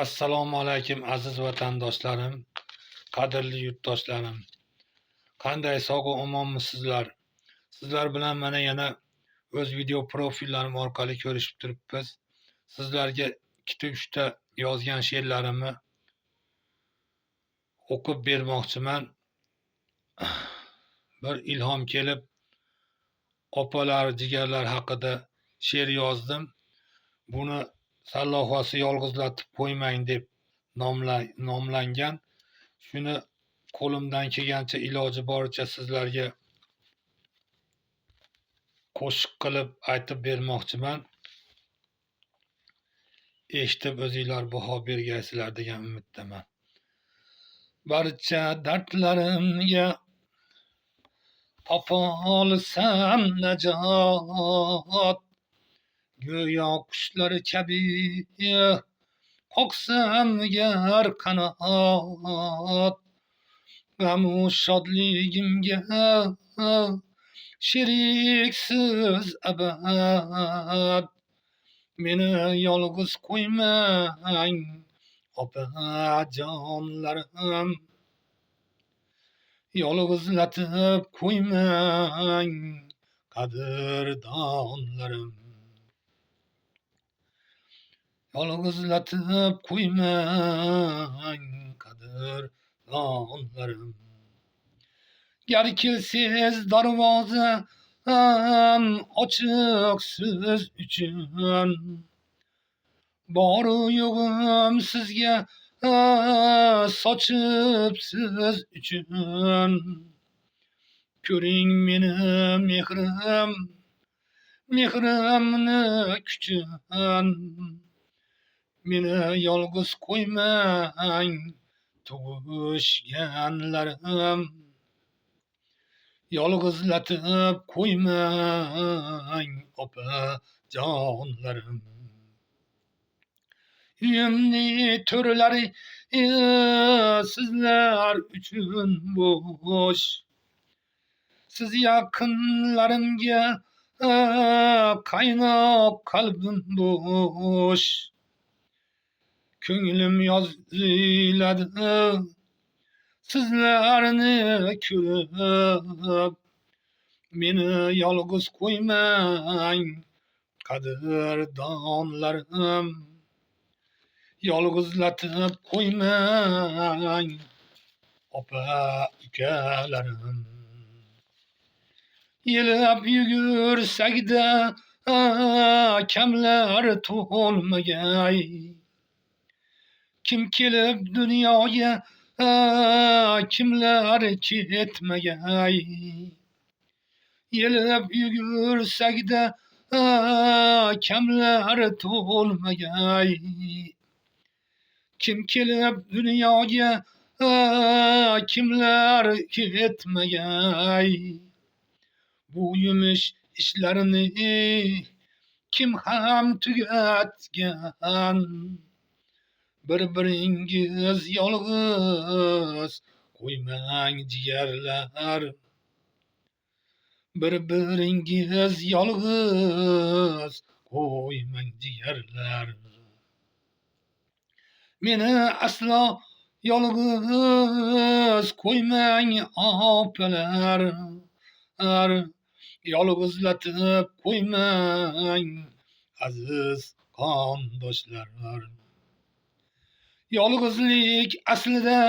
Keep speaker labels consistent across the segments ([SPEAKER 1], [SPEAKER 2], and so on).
[SPEAKER 1] Assalomu alaykum aziz vatandoshlarim, qadrli yurtdoshlarim. Qanday sog' omonmisizlar? Sizlar bilan mana yana o'z video profillarim orqali ko'rishib turibmiz. Sizlarga 2-3 ta yozgan she'rlarimni o'qib bermoqchiman. Bir ilhom kelib, opalar, jigarlar haqida she'r yozdim. Buni sallohasi yolg'izlatib qo'ymang deb nomlangan. Shuni qo'limdan kelgancha iloji boricha sizlarga qo'shiq qilib aytib bermoqchiman. Eshitib o'zinglar baho bergaysizlar degan umiddaman. Barcha dardlarimga topolsam najot, go'yo qushlar kabi qoqsam gar qanot, g'amu shodligimga sheriksiz abad. Meni yolg'iz qo'ymang opajonlarim, yolg'izlatib qo'ymang qadrdonlarim, yolg'izlatib qo'ymang qadrdonlarim. Gar kelsiz darvozam ochiq siz uchun, boru yo'g'im sizga sochib siz uchun. Ko'ring meni mehrimni kuchin, meni yolg'iz qo'ymang tug'ishganlarim, yolg'izlatib qo'ymang opajonlarim. Uyimni to'rlari sizlar uchun bo'sh, siz yaqinlarimga qaynoq qalbim bo'sh. Ko'nglim yoziladi sizlarni ko'rib, meni yolg'iz qo'ymang qadrdonlarim, yolg'izlatib qo'ymang opa-ukalarim. Yelib yugursakda kamlar to'lmagay, kim kelib dunyoga kimlar ketmagay. Yelib yugursakda kamlar to'lmagay, kim kelib dunyoga kimlar ketmagay. Bu yumush ishlarni kim ham tugatgan, bir-biringiz yolg'iz qo'ymang jigarlar, bir-biringiz yolg'iz qo'ymang jigarlar. Meni aslo yolg'iz qo'ymang opalar, yolg'izlatib qo'ymang aziz qondoshlar. Yolg'izlik aslida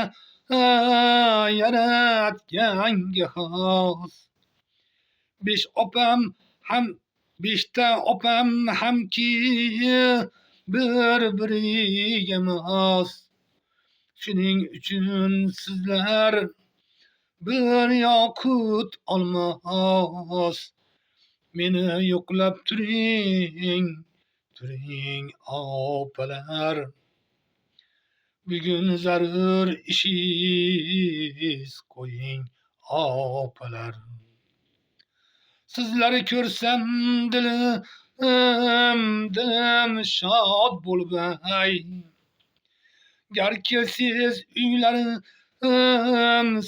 [SPEAKER 1] yaratganga xos. 5ta opam hamki bir-biriga mos. Shuning uchun sizlar bir yoqut olmos. Meni yo'qlab turing opalar. Bugun zarur ishiz qo'ying opalar. Sizlarni ko'rsam dilim shod bo'lgay. Gar kelsiz uylarim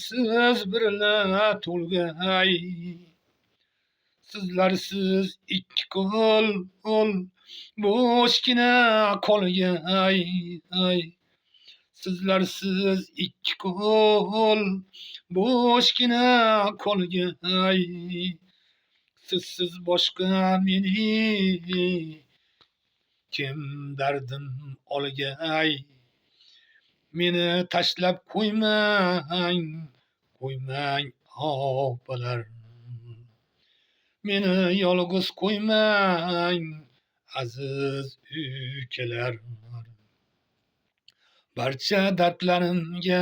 [SPEAKER 1] siz birla to'lgay. Sizlarsiz ikki qo'l boshgina qo'lgay sizlarsiz ikki qo'l boshgina qo'lgay sizsiz boshqa meni kim dardim olgay meni tashlab qo'ymang opalar meni yolg'iz qo'ymang aziz ukalar barcha dardlarimga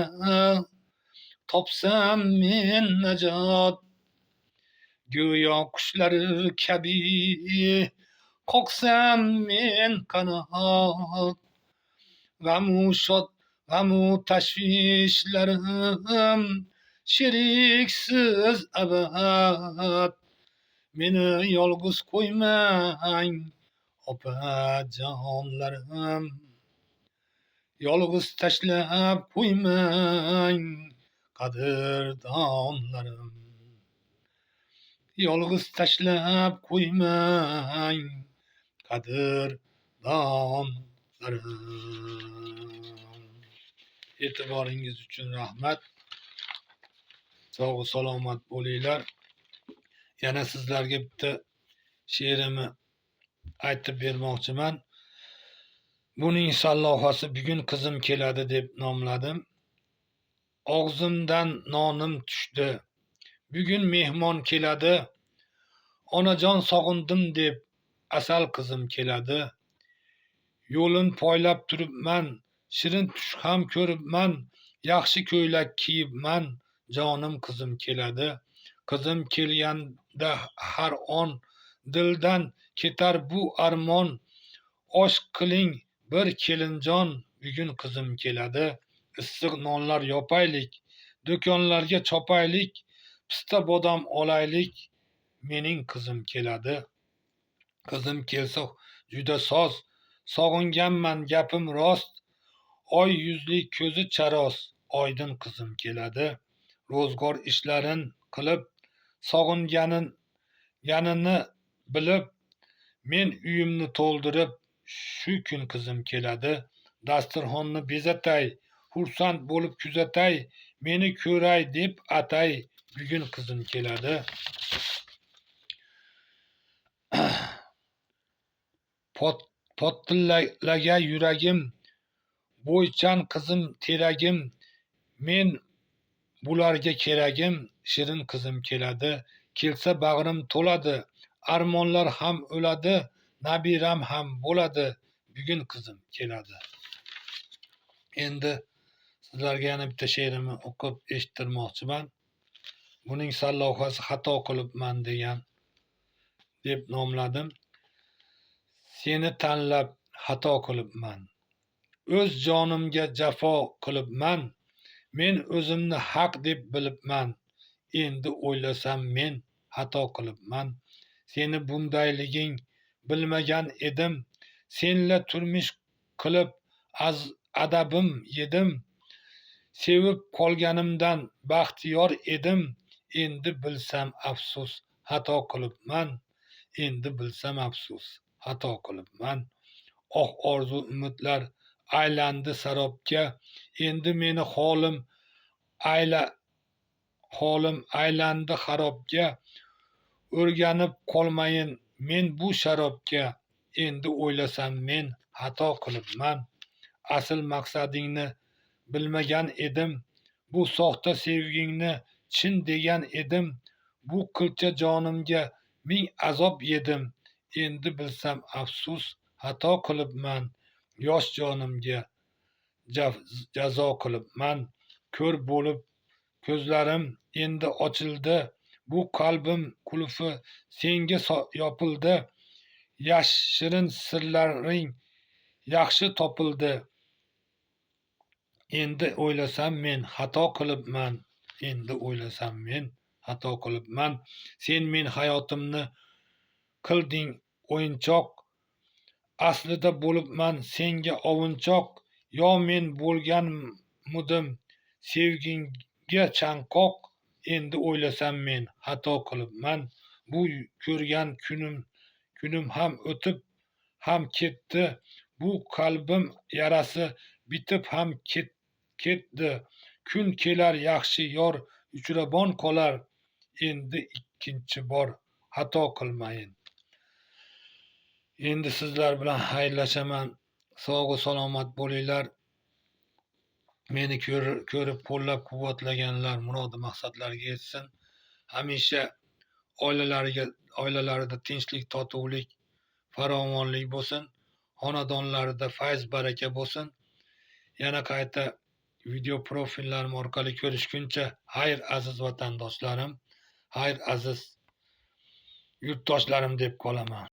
[SPEAKER 1] topsam men najot go'yo qushlar kabi qoqsam men qanot g'amu tashvishlarim sheriksiz abad meni yolg'iz qo'ymang opajonlarim yolg'iz tashlab qo'ymang qadrdonlarim yolg'iz tashlab qo'ymang qadrdonlarim. E'tiboringiz uchun rahmat. Sog' salomat bo'linglar. Yana sizlarga bitta she'rimni aytib bermoqchiman. Buning sallohasi bugun qizim keladi deb nomladim. Og'zimdan nonim tushdi. Bugun mehmon keladi. Onajon sog'indim deb asal qizim keladi. Yo'lin poylab turibman, shirin tush ham ko'ribman, yaxshi ko'ylak kiyibman, jonim qizim keladi. Qizim kelganda har on dildan ketar bu armon. Osh qiling bir kelinjon, bugun qizim keladi. Issiq nonlar yopaylik, do'konlarga chopaylik, pista bodom olaylik, mening qizim keladi. Qizim kelsa juda soz, sog'inganman gapim rost. Oy yuzli ko'zi charos, oydin qizim keladi. Ro'zg'or ishlarin qilib, sog'inganini bilib, men uyimni to'ldirib, shu kun qizim keladi. Dasturxonni bezatay, xursand bo'lib kuzatay, meni ko'ray deb atay, bugun qizim keladi. Potillaga yuragim, bo'ychan qizim teragim, men bularga keragim, shirin qizim keladi. Kelsa bag'rim to'ladi, armonlar ham o'ladi, nabiram ham bo'ladi, bugun qizim keladi. Endi sizlarga yana bitta she'rimni o'qib eshittirmoqchiman. Buning sallohasi xato qilibman degan deb nomladim. Seni tanlab xato qilibman. O'z jonimga jafo qilibman. Men o'zimni haq deb bilibman. Endi o'ylasam men xato qilibman. Seni bundayliging bilmagan edim. Senla turmush qilib adabim yedim. Sevib qolganimdan baxtiyor edim. Endi bilsam afsus xato qilibman. Endi bilsam afsus xato qilibman. Oh orzu umidlar aylandi sarobga. Endi meni holim aylandi xarobga. O'rganib qolmayin men bu sharobga. Endi o'ylasam men xato qilibman. Asl maqsadingni bilmagan edim. Bu soxta sevgingni chin degan edim. Bu qilcha jonimga ming azob yedim. Endi bilsam afsus xato qilibman. Yosh jonimga jazo qilibman. Ko'r bo'lib ko'zlarim endi ochildi. Bu qalbim qulfi senga yopildi. Yashirin sirlaring yaxshi topildi. Endi o'ylasam men xato qilibman. Endi o'ylasam men xato qilibman. Sen men hayotimni qilding o'yinchoq. Aslida bo'libman senga ovunchoq. Yo men bo'lganmidim sevgingga chanqoq. Endi o'ylasam men xato qilibman. Bu ko'rgan kunim ham o'tib ham ketdi. Bu qalbim yarasi bitib ham ketdi. Kun kelar yaxshi yor uchrabon qolar. Endi ikkinchi bor xato qilmayin. Endi sizlar bilan xayrlashaman. Sog' salomat bo'linglar. Meni ko'rib qo'llab-quvvatlaganlar murodi maqsadlariga yetsin. Hamisha oilalarida tinchlik, totuvlik, farovonlik bo'lsin. Xonadonlarida fayz baraka bo'lsin. Yana qayta video profillarim orqali ko'rishguncha, xayr aziz vatandoshlarim, xayr aziz yurtdoshlarim deb qolaman.